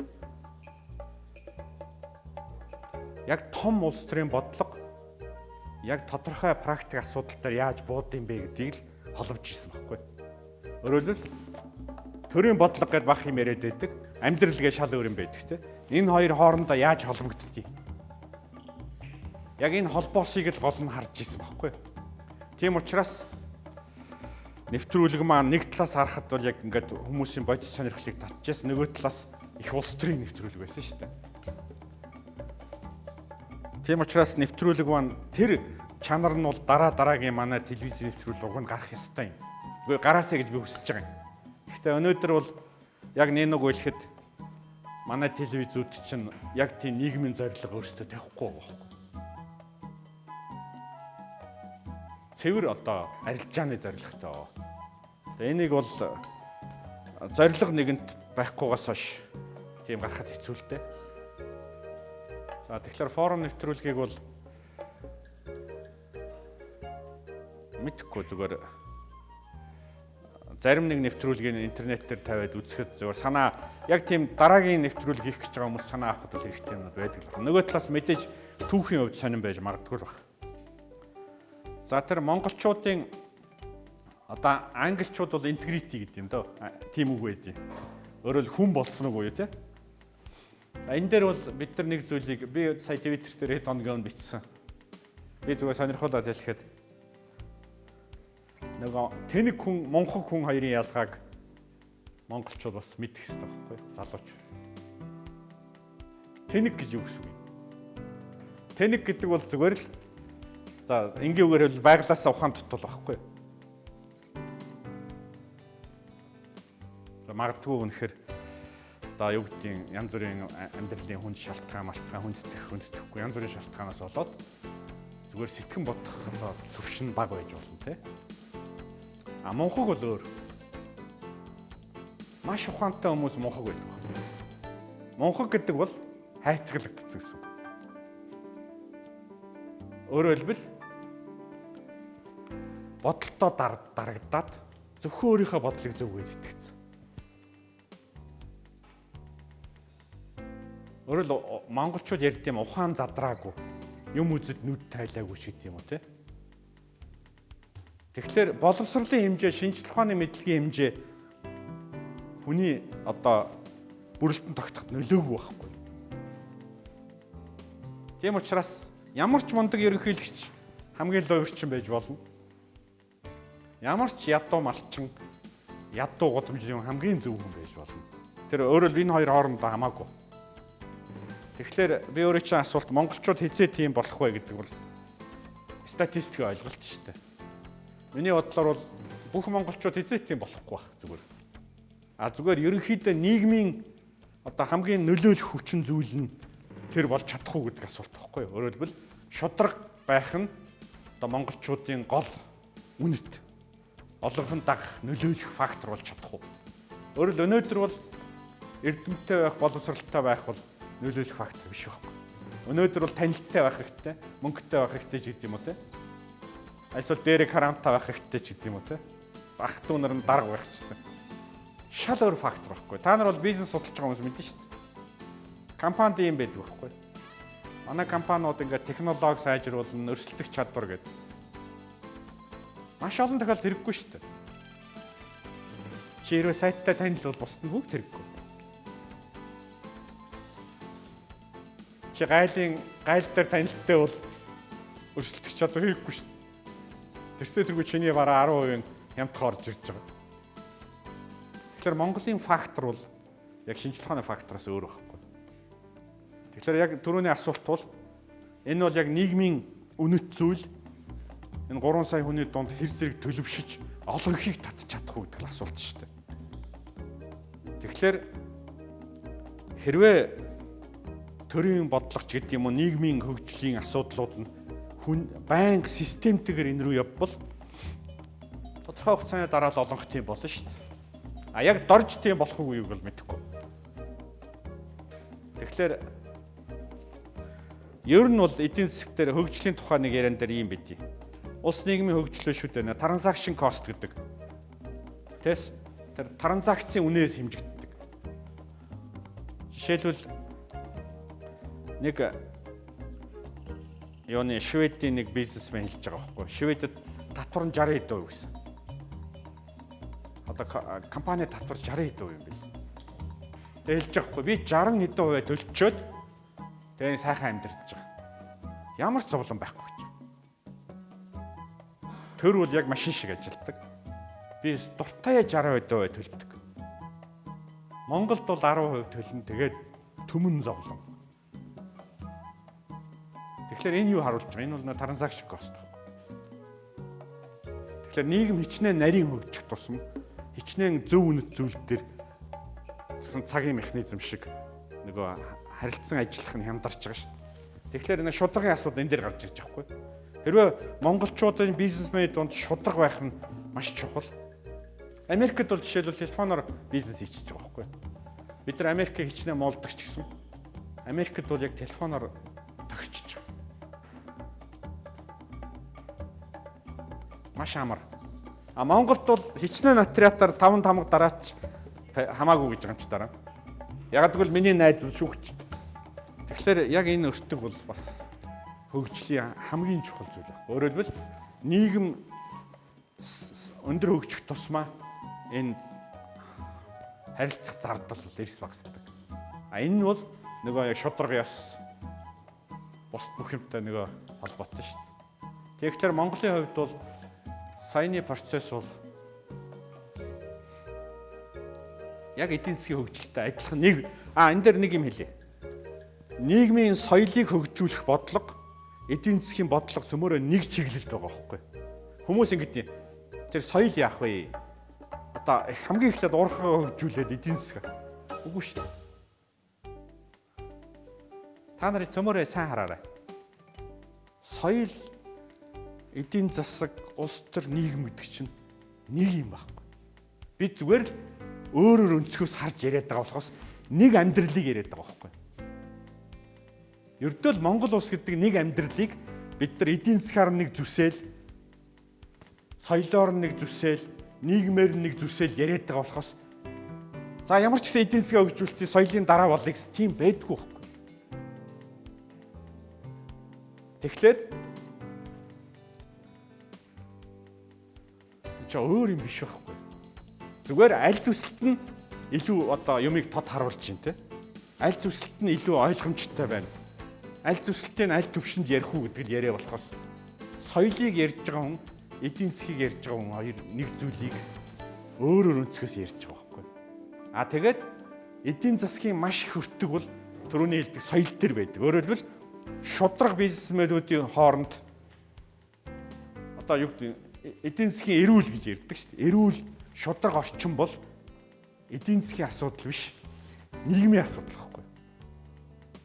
яг том улс төрийн бодлого яг тодорхой практик асуудал дээр яаж бууд юм бэ гэдгийг л холбож ирсэн байхгүй. Өөрөөр хэлбэл төрийн бодлого гэдээ бах юм яриад байдаг. Амьдрал гэж шал өөр юм байдаг те. Энэ хоёр хоорондоо яаж холбогддгийг. Яг энэ холбоосыг л гол нь харж ирсэн байхгүй. Тийм учраас нэвтрүүлэг маань нэг талаас харахад бол яг ингээд хүмүүсийн бодит сонирхлыг татчихсан, нөгөө талаас их улс төрийн нэвтрүүлэг байсан шүү дээ. Тийм учраас нэвтрүүлэг маань тэр чанар нь бол дараагийн манай телевизийн нэвтрүүлэг уг нь гарах ёстой юм. Үгүй гараасаа гэж би хүсэж байгаа юм. Гэхдээ өнөөдөр бол яг нэг үйлэхэд манай телевизүүд чинь яг тийм нийгмийн зорилго өөрсдөө тавихгүй байгаа юм. Цэвэр одоо арилжааны зорилготой байгаа. Тэгээ энийг бол зорилго нэгэнт байхгүйгаас хойш тийм гарахад хэцүү л дээ. За тэгэхээр форум нэвтрүүлгийг бол мэдхгүй зүгээр зарим нэг нэвтрүүлгийг интернет дээр тавиад үзэхэд зүгээр санаа яг тийм дараагийн нэвтрүүлэг хийх гэж байгаа хүмүүс санаа авахд бол хэрэгтэй юм байдаг л байна. Нөгөө талаас мэдээж түүхийн хувьд сонирн байж магадгүй л байна. За тэр монголчуудын одоо англичууд бол интегрити гэдэг юм дөө. Тийм үг байдیں۔ Өөрөөр хүн болсон уу юу те? Энэ дээр бол бид нар нэг зүйлийг би сая Twitter дээр хэд хоногийн бичсэн. Би зүгээр сонирхолтой хэлэхэд нөгөө тэнэг хүн, монхон хүн хоёрын ялгааг монголчууд бас мэдэх хэрэгтэй байхгүй залууч. Тэнэг гэж юу гэсэн үг юм? Тэнэг гэдэг бол зүгээр л за энгийн үгээр бол байглаас ухаан тутал байхгүй. Магадгүй үнэхээр одоо юу гэдгийг янз бүрийн амьдралын хүнд шалтгаан, хүндэтгэхгүй янз бүрийн шалтгаанаас болоод зүгээр сэтгэн бодох одоо төвшин бага байж болно те. Монхог бол өөр. Маш ухаантай хүмүүс монхог байдаг. Монхог гэдэг бол хайцаглагдсан гэсэн үг. Өөрөөр хэлбэл бодолтоо дарагдаад зөвхөн өөрийнхөө бодлыг зөв гэж итгэсэн. Өөрөөр монголчууд ярьд юм ухаан задраагүй, юм үзэд нүд тайлаагүй шиг юм уу те. Тэгэхээр боловсролын хэмжээ, шинжлэх ухааны мэдлэгийн хэмжээ хүний одоо бүрэлдэхүүн тогтоход нөлөөгүй байхгүй. Тийм учраас ямар ч мундаг ерөнхийлөгч хамгийн луу өрчин байж болно. Ямар ч ядуу малчин, ядуу гудамжийн хамгийн зөв хүн байж болно. Тэр өөрөөр энэ хоёр хоорондоо хамаагүй. Тэгэхээр би өөрөө чинь асуулт монголчууд хизээ тийм болох вэ гэдэг бол статистикийн ойлголт шүү дээ. Миний бодлоор бол бүх монголчууд эзэт юм болохгүй байх зүгээр. Зүгээр ерөнхийдөө нийгмийн одоо хамгийн нөлөөлөх хүчин зүйл нь тэр болж чадахгүй гэдэг асуулт байхгүй юу? Өөрөөр хэлбэл шудраг байх нь одоо монголчуудын гол үнэт олонхын дагах нөлөөлөх фактор болж чадахгүй. Өөрөөр хэл өнөөдөр бол эрдэмтдээ байх, боловсралтай байх бол нөлөөлөх фактор биш байхгүй. Өнөөдөр бол танилттай байх хэрэгтэй, мөнгөтэй байх хэрэгтэй ч гэдэг юм уу те. Эсвэл дээрээ карамтай байх хэрэгтэй ч гэдэг юм уу те. Ах дүүнэр нь дарга байх ч гэсэн. Шал өөр фактор байхгүй. Та нар бол бизнес судалж байгаа хүмүүс мэднэ шүү дээ. Компанид юм байдаг байхгүй. Манай компаниуд ингээд технологи сайжруулна, өрсөлдөх чадвар гэдэг. Маш олон тохиолдолд хэрэггүй шүү дээ. Чи хэрвээ сайттай танил бол бусд нь бүгд хэрэггүй. Чи гайл дээр танилттай бол өрсөлдөх чадвар хэрэггүй шүү дээ. Тэртээ тэргүй чиний бараа 10% хямдхан орж ирж байгаа. Тэгэхээр Монголын фактор бол яг шинжилгээ ухааны фактороос өөр байхгүй. Тэгэхээр яг түрүүний асуулт бол энэ бол яг нийгмийн үнэт зүйл. Энэ 3 сая хүний дунд хэр зэрэг төлөвшөж олон ихийг татчих чадах уу гэдэг асуулт шүү дээ. Тэгэхээр хэрвээ төрийн бодлогоч гэдэг юм уу нийгмийн хөгжлийн асуудлууд нь байнга системтэйгээр энэ рүү явбал тодорхой хугацааны дараа л олонх тийм болно шүү дээ. Яг дорж тийм болох үгийг бол мэдэхгүй. Тэгэхээр ер нь бол эдийн засаг дээр хөгжлийн тухай нэг яриан дээр юм байдгийг. Улс нийгмийн хөгжлөө шүү дээ. Транзакшн кост гэдэг. Тэс тэр транзакцийн үнээс хэмжигддэг. Жишээлбэл нэг юуны Шведийн нэг бизнесмен хэлж байгаа байхгүй. Шведэд татвар нь 60% гэсэн. Одоо компани татвар 60% юм бил. Тэгээ хэлж байгаа хгүй би 60% төлчөөд тэгээ сайхан амьдарч байгаа. Ямар ч зовлон байхгүй ч. Тэр бол яг машин шиг ажилтдаг. Би дуртай 60% төлдөг. Монголд бол 10% төлнө тэгээд төмөн зовлон. Тэгэхээр энэ юу харуулж байгаа? Энэ бол транзакшн кост. Тэгэхээр нийгэм хичнээн нарийн хөгжих тусам хичнээн зөв үнэт зүйл дээр цагийн механизм шиг нөгөө харилцан ажиллах нь хямдарч байгаа шүү дээ. Тэгэхээр энэ шударгын асуудал энэ дээр гарч ирж байгаа хгүй. Хэрвээ монголчуудын бизнесмэнүүд донд шударга байх нь маш чухал. Америкт бол жишээлбэл телефоноор бизнес хийчихэж байгаа хгүй. Бид нар Америкийг хичнээн молдог ч гэсэн Америкт бол яг телефоноор тогтчихж байгаа. Маш амар. Монголд бол хичнээн нотариатаар 5 тамга дараач хамаагүй гэж байгаа юм чи дараа. Яг тэгвэл миний найз шүүгч. Тэгэхээр яг энэ өртөг бол бас хөгжлийн хамгийн чухал зүйл байна. Өөрөөр хэлбэл нийгэм өндөр хөгжих тусмаа энэ харилцах зардал бол эрс багасдаг. Энэ нь бол нөгөө шударга ёс бус бүх юмтай нөгөө холбоотой шүү дээ. Тэгэхээр Монголын хувьд бол саяны процесс бол яг эдийн засгийн хөгжилтэй адилхан нэг энэ дээр нэг юм хэлье. Нийгмийн соёлыг хөгжүүлэх бодлого эдийн засгийн бодлого цөмөрөө нэг чиглэлд байгаа байхгүй. Хүмүүс ингэдэг тэр соёл яах вэ? Одоо хамгийн эхлээд уурхаа хөгжүүлээд эдийн засаг. Үгүй шүү дээ. Та нарын цөмөрөө сайн хараарай. Соёл эдийн засаг улс төр нийгэм гэдэг чинь нэг юм байхгүй. Би зүгээр л өөрөөр өнцгөөс харж яриад байгаа болохоос нэг амьдралыг яриад байгаа байхгүй. Ердөө л Монгол улс гэдэг нэг амьдралыг бид нар эдийн засгаар нэг зүсэл, соёлоор нэг зүсэл, нийгмээр нэг зүсэл яриад байгаа болохоос за ямар ч гэсэн эдийн засгийн хөгжүүлэлтийн соёлын дараа болыг тийм байдгүй байхгүй. Тэгэхээр өөр юм биш байхгүй. Зүгээр аль зүсэлт нь илүү одоо юмыг тод харуулж байна те. Аль зүсэлт нь илүү ойлгомжтой байна. Аль зүсэлтийн аль төвшөнд ярих уу гэдэг нь яриа болохоос соёлыг ярьж байгаа хүн, эдийн засгийг ярьж байгаа хүн хоёр нэг зүйлийг өөрөөр өнцгөөс ярьж байгаа байхгүй. Тэгээд эдийн засгийн маш их өртөг бол түрүүний хэлдэг соёл төр байдаг. Өөрөөр хэлбэл шудраг бизнесмэнүүдийн хооронд одоо юу гэдэг эдийн засгийн эрүүл гэж ярьдаг шүү дээ. Эрүүл шударга орчин бол эдийн засгийн асуудал биш. Нийгмийн асуудал байхгүй.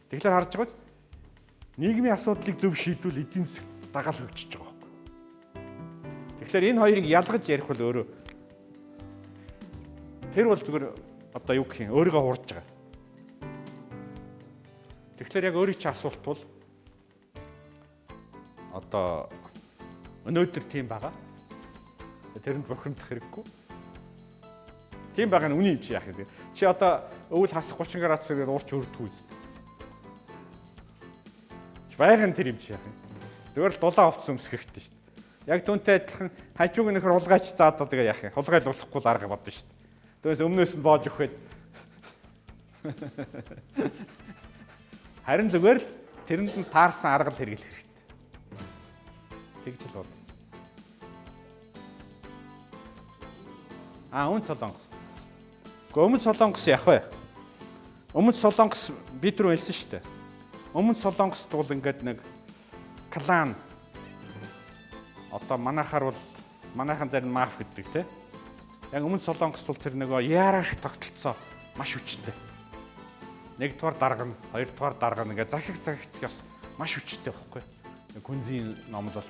Тэгэхээр харж байгааз нийгмийн асуудлыг зөв шийдвэл эдийн засаг дагаал хөгжиж байгаа байхгүй. Тэгэхээр энэ хоёрыг ялгаж ярих бол өөрөө тэр бол зүгээр одоо юу гэх юм өөрийгөө хурж байгаа. Тэгэхээр яг өөрийн чинь асуулт бол одоо өнөөдөр тийм байгаа. Тэрэнд бохирдох хэрэггүй. Тийм байгаа нь үний юм чи яах юм бэ? Чи одоо өвөл хас 30 градусаар уурч өрдөггүй үст. Байгаан тэр юм чи яах юм? Зүгээр л дулаан овц өмсөх хэрэгтэй шүү дээ. Яг түүнтэй адилхан хажууг нөхөр хулгайч заад одоо тэгээ яах юм? Хулгайлуулахгүй л арга бодно шүү дээ. Түүнээс өмнөөс нь боож өгөхөд харин зүгээр л тэрэнд нь таарсан арга л хэрэглэх хэрэгтэй. Тэгж л бол. Өмнө Солонгос. Өмнө Солонгос яах вэ? Өмнө Солонгос бид рүү хэлсэн шүү дээ. Өмнө Солонгост бол ингээд нэг клан одоо манайхаар бол манайхан зарим маф гэдэг те. Яг өмнө Солонгост бол тэр нөгөө иерархи тогтолцоо маш хүчтэй. Нэгдүгээр дарга нь, хоёрдугаар дарга нь ингээд захих бас маш хүчтэй байхгүй. Күнзийн номлол.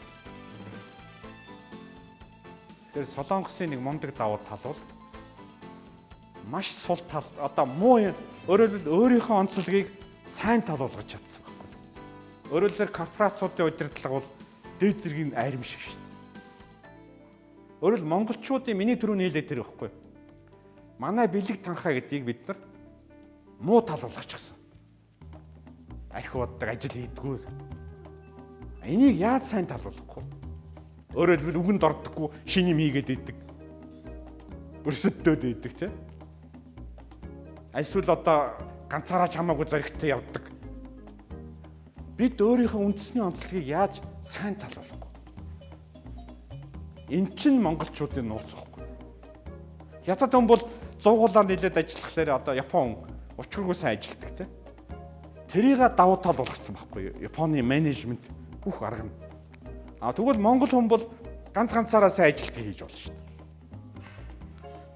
Тэр Солонгосын нэг мундаг давуу тал бол маш сул тал одоо муу өөрөөр хэлбэл өөрийнхөө онцлогийг сайн тал болгож чадсан байхгүй. Өөрөөр хэлбэл корпорацуудын удирдлага бол дээд зэргийн айрам шиг шүү дээ. Өөрөөр хэлбэл монголчуудын миний түрүү нээлээд тэр байхгүй. Манай бэлэг танхаа гэдгийг бид нар муу тал болгочихсон. Архиуддаг ажил хийдгүү. Энийг яаж сайн тал болгохгүй? Өөрөөр хэлбэл үгэнд ордоггүй шинэ юм хийгээд идэг. Өрсөддөөд идэг тийм. Эсвэл одоо ганцаараа чамаагүй зоригтой явдаг. Бид өөрийнхөө үндэсний онцлогийг яаж сайн тал болгохгүй? Эн чинь монголчуудын нууц واخгүй. Ятад хүн бол 100 нийлээд ажиллахлаар одоо Япон учиргүй сайн ажилтдаг тийм. Тэрийг давуу тал болгоцсон байхгүй юу? Японы менежмент бүх арга нь. Тэгвэл монгол хүн бол ганцаараа сайн ажилтгийг хийж болно шүү дээ.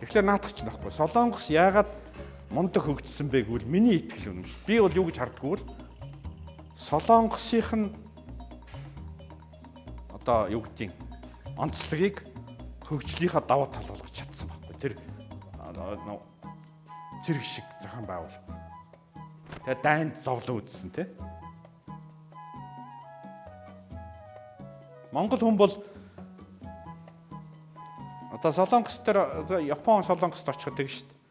Тэгэхээр наадах чинь байхгүй. Солонгос яагаад мундаг хөгжсөн бэ гэвэл миний итгэл үнэмш. Би бол юу гэж хардггүй л Солонгосынх нь одоо юу гэдгийг онцлогийг хөгжлийнхаа давуу тал болгож чадсан байхгүй. Тэр цэрэг шиг зохион байгуулалт. Тэгээ дайнд зовлон үзсэн тий. Монгол хүн бол одоо Солонгос дээр Япон Солонгост очиход тэг шүү дээ.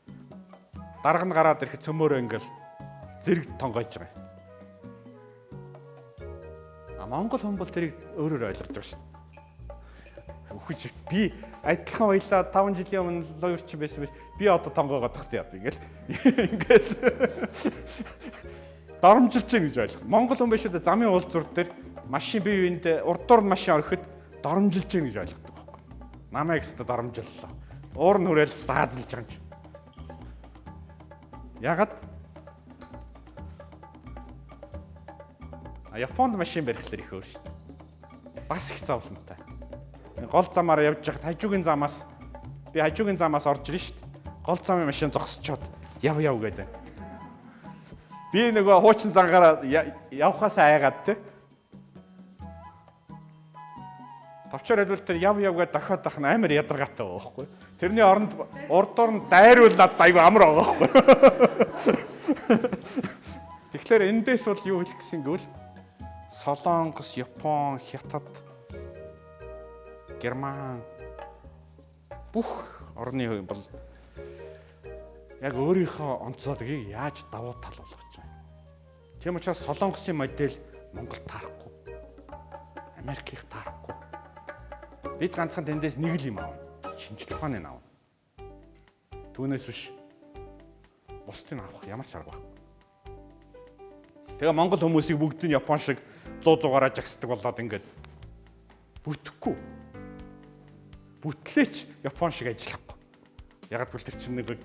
Дарга нь гараад ирэхэд цөмөөрөө ингээл зэрэг тонгойж байгаа юм. Монгол хүн бол тэрийг өөрөөр ойлгож байгаа шүү дээ. Үхэж би адилхан баялаа 5 жилийн өмнө лоерч байсан биш. Би одоо тонгоогоод тахт яа ингээл дарамжилж гин гэж ойлгох. Монгол хүн биш үү замын уулзуур дээр машин бие биендээ урдуур нь машин ороход дарамжилж гин гэж ойлгодог байхгүй. Намайг өстө дарамжиллаа. Уур нь хүрээл хаазалж байгаа юм. Ягаад? Японд машин барихлаар их өөр шүү дээ. Бас их зовлонтой. Гол замаар явж байхад хажуугийн замаас орж ирнэ шүү дээ. Гол замын машин зогсчоод яв гэдэг. Би нөгөө хуучин зангаараа явхаасаа айгаад те. Товчоор хэлбэл тэр яв гэдэг дохиод ах нь амар ядаргаатай байхгүй. Тэрний оронд урдуур нь дайруул над аягүй амар байгаа байхгүй. Тэгэхээр эндээс бол юу хэлэх гэсэн гэвэл Солонгос, Япон, Хятад, Герман бүх орны бол яг өөрийнхөө онцлогийг яаж давуу тал болгож байна. Тийм учраас Солонгосын модель Монгол таарахгүй. Америкийг таарахгүй. Бид ганцхан тэндээс нэг л юм аав. Шинжлэх ухааныг аав. Түүнээс биш бусдыг авах ямар ч арга байхгүй. Тэгээ монгол хүмүүсийг бүгдийг Япон шиг 100-100-аараа жагсдаг болоод ингээд бүтэхгүй. Бүтлээч Япон шиг ажиллахгүй. Ягаад гэвэл тэр чинь нэг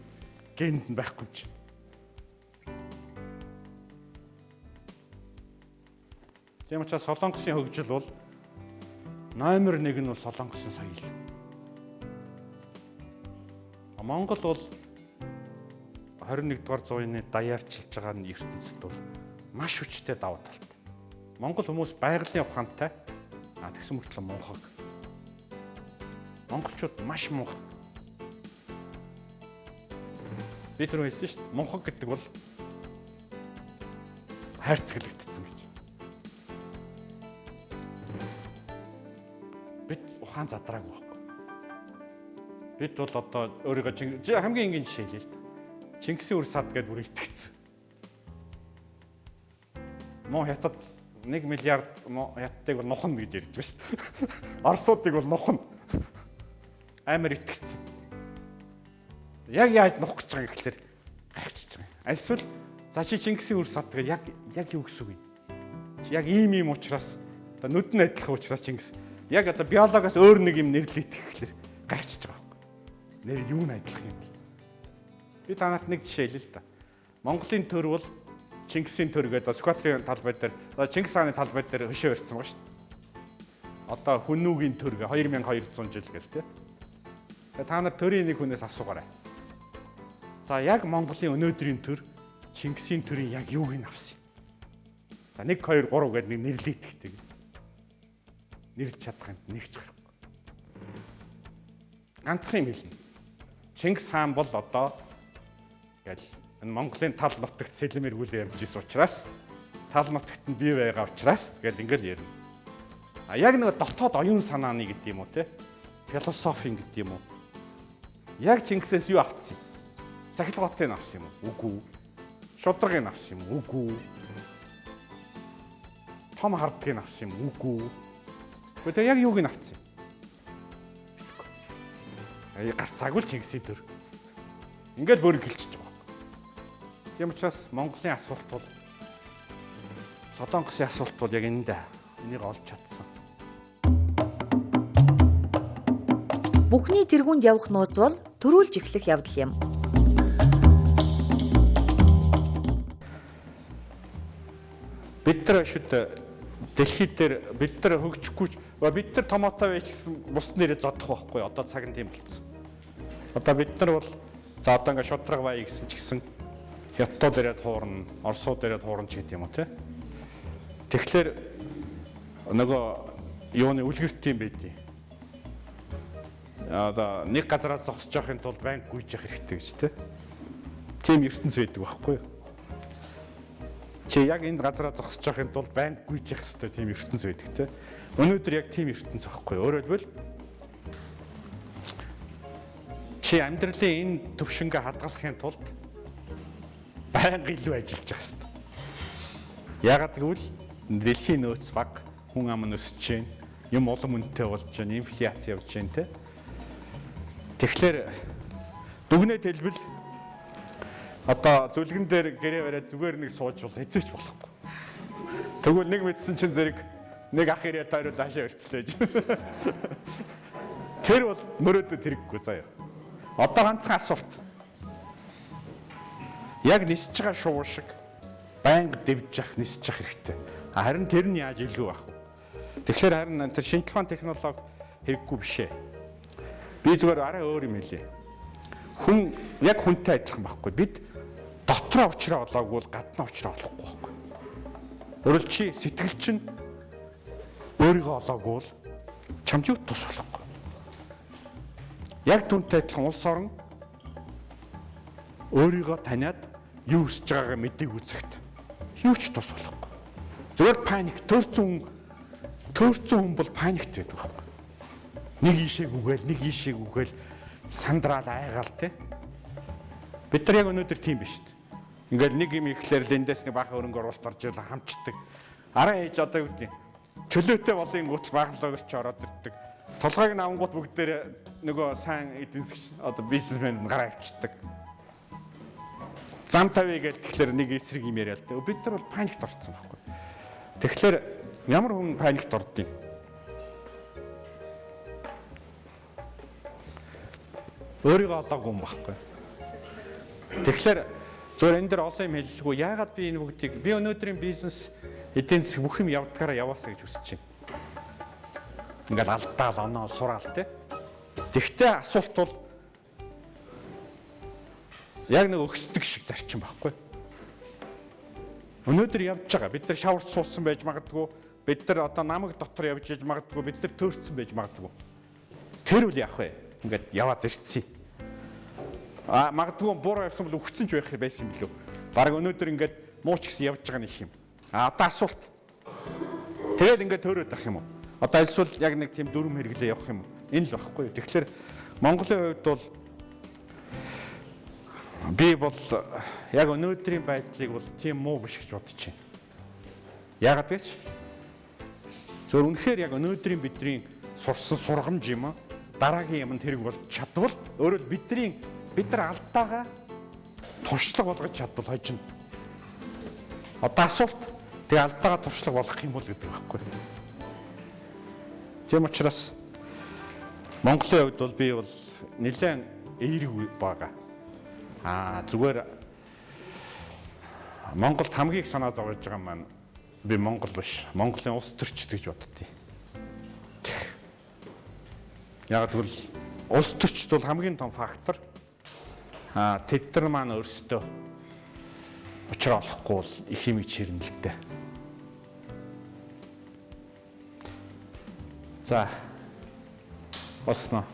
генд нь байхгүй юм чи. Тийм учраас Солонгосын хөгжил бол Номер 1 нь бол Солонгосын соёл. Монгол бол 21-р зууны даяарчилж байгаа нь ертөнцид бол маш хүчтэй давуу талтай. Монгол хүмүүс байгалийн ухаантай тэгсэн мөртлөө мунхаг. Монголчууд маш мунхаг. Бид түрүү хэлсэн шүү дээ. Мунхаг гэдэг бол хайрцаглагдсан гэж. Бид ухаан задраагүй байхгүй. Бид бол одоо өөрийгөө хамгийн энгийн жишээ хэлээ л дээ. Чингисийн үр сад гэдээ бүр итгэцэн. Мөн хятад 1 миллиард хятадыг бол нухна гэж ярьж байна шүү дээ. Оросуудыг бол нухна. Амар итгэцэн. Яг яаж нухах гэж байгаа гэхэлэр гайхчихж байгаа. Эсвэл за чи Чингисийн үр сад гэдэг яг юу гэсэн үг юм? Чи яг ийм учраас одоо нүд нь адилхан учраас Чингис яг одоо биологоос өөр нэг юм нэрлэлт гэхэлэр гайхчихж байгаа байхгүй. Нэр юу нь адилхан юм бэ? Би танарт нэг жишээ хэлээ л да. Монголын төр бол Чингисийн төр гэдэг Сүхбаатарын талбай дээр Чингис хааны талбай дээр хөшөө өрцсөн байгаа шүү дээ. Одоо Хүнүүгийн төр гэ 2200 жил гэл тээ. Тэгээ та нар төрийн нэг хүнээс асуугаарай. За яг Монголын өнөөдрийн төр Чингисийн төрийн яг юуг нь авсан юм? За 1 2 3 гэдэг нэг нэрлэлттэй. Нэрлж чадах юм нэг ч гарахгүй. Ганцхан юм хэлнэ. Чингис хаан бол одоо гэл энэ Монголын тал нутагт сэлмэр үл явж ирсэн учраас тал нутагт нь бий байгаа учраас гэл ингээл ярина. Яг нэг дотоод оюун санааны гэдэг юм уу те? Философийн гэдэг юм уу? Яг Чингисээс юу авцсан юм? Сахилгоотыг авсан юм уу? Үгүй. Шударгыг авсан юм уу? Үгүй. Том хардгийг авсан юм уу? Үгүй. Гэхдээ яг юуг нь авцсан юм? Гарцаагүй л Чингисийн төр. Ингээл бөөр гэлчихэж байгаа. Тийм учраас Монголын асуулт бол Солонгосын асуулт бол яг энэ дээ. Энийг олж чадсан. Бүхний тэргуунд явах нууц бол төрүүлж эхлэх явдал юм. Бид нар шүд дэлхийд дээр бид нар хөгжихгүй бид нар томоотой байж гэсэн бус нэрээ зодох байхгүй. Одоо цаг нь тийм болсон. Одоо бид нар бол за одоо ингээ шудраг бай гэсэн ч гэсэн Хятад дээрээ туурна, Оросууд дээрээ туурна ч гэдэг юм уу те. Тэгэхээр нөгөө юуны үлгэрт юм байдیں۔ Одоо нэг газараас зогсож явахын тулд банк гүйж явах хэрэгтэй гэж те. Тийм ертөнц байдаг байхгүй юу? Чи яг энэ газараа зогсож явахын тулд банк гүйж явах хэрэгтэй тийм ертөнц байдаг те. Өнөөдөр яг тийм ертөнц байхгүй юу? Өөрөөр хэлбэл чи амьдралын энэ төвшингээ хадгалахын тулд байнга илүү ажиллаж байгаа хэрэгтэй. Яагаад гэвэл дэлхийн нөөц баг, хүн ам нь өсөж байна, юм улам үнэтэй болж байна, инфляц явж байна те. Тэгэхээр дүгнэлт хэлбэл одоо зүлгэн дээр гэрээ бариад зүгээр нэг сууж бол эзэж болохгүй. Тэгвэл нэг мэдсэн чинь зэрэг нэг ах ирээд тойроо даашаа өрцлөөж. Тэр бол мөрөөдөд хэрэггүй заяа. Одоо ганцхан асуулт. Яг нисэж байгаа шувуу шиг байнга дэвж явах, нисэж явах хэрэгтэй. Харин тэр нь яаж илүү байх вэ? Тэгэхээр харин тэр шинжлэх ухааны технологи хэрэггүй биш ээ. Би зүгээр арай өөр юм хэлье. Хүн яг хүнтэй адилхан байхгүй. Бид дотроо уучраа олоогүй бол гаднаа уучраа олохгүй байхгүй. Өөрөлд чи сэтгэл чинь өөрийгөө олоогүй бол чамд юу тус болохгүй. Яг түнтэй адилхан улс орн өөрийгөө таниад юу хийж байгаагаа мэдээг үзэхэд юу ч тус болохгүй. Зүгээр паник төрцөн хүн бол паникт байдаг байхгүй. Нэг ийшээг үгээл сандраал айгаал те. Бид нар яг өнөөдөр тийм биш шүү дээ. Ингээл нэг юм ихлээр л эндээс нэг баахан өрөнгө оруулалт орж ирэл хамчдаг. Араа ээж одоо юу гэдэг чөлөөтэй болын гутал баахан логерч ороод ирдэг. Толгойг навангууд бүгдээр нөгөө сайн эдийн засгийн одоо бизнесмен гараа авчдаг. Зам тавья гэж тэгэхээр нэг эсрэг юм яриа л дээ. Бид нар бол паникт орсон байхгүй. Тэгэхээр ямар хүн паникт ордгийг өөрийгөө олоогүй юм байхгүй. Тэгэхээр зөвөр энэ дэр олон юм хэллгүй. Яагаад би энэ бүгдийг би өнөөдрийн бизнес эдийн засаг бүх юм явдгаараа яваасаа гэж хүсэж байна. ингээл алдаал оноо сураал те. Тэгтээ асуулт бол яг нэг өгсдөг шиг зарчим байхгүй. Өнөөдөр явж байгаа бид нар шаварт суусан байж магадгүй, бид нар одоо намаг дотор явж иж магадгүй, бид нар төөрцсөн байж магадгүй. Тэр үл яах вэ? Ингээд яваад ирцээ. Магадгүй буруу явсан бол өгцөн ч байх байсан юм билүү. Бараг өнөөдөр ингээд мууч гэсэн явж байгаа нэг юм. Одоо асуулт. Тэгээд ингээд төөрөөд ах юм уу? Одоо эсвэл яг нэг тийм дүрм хэрэглээ явах юм уу? Энэ л багхгүй. Тэгэхээр Монголын хувьд бол би бол яг өнөөдрийн байдлыг бол тийм муу биш гэж бодож байна. Яагаад гэж? Зөв үнэхээр яг өнөөдрийн бидний сурсан сургамж юм аа. Дараагийн юм тэрэг бол чадвал өөрөөр бид нар алдаагаа туршлага болгож чадвал хожино. Одоо асуулт тэгээ алдаагаа туршлага болгох юм бол гэдэг байхгүй. Тийм учраас Монголын хувьд бол би бол нэлээд эерэг байгаа. Зүгээр Монголд хамгийн их санаа зовж байгаа маань би Монгол биш, Монголын улс төрчд гэж боддتي. Яг тэгвэл улс төрчд бол хамгийн том фактор. Тэд нар маань өөрсдөө учраа олохгүй бол их юм чирнэ л дээ. За. Осноо.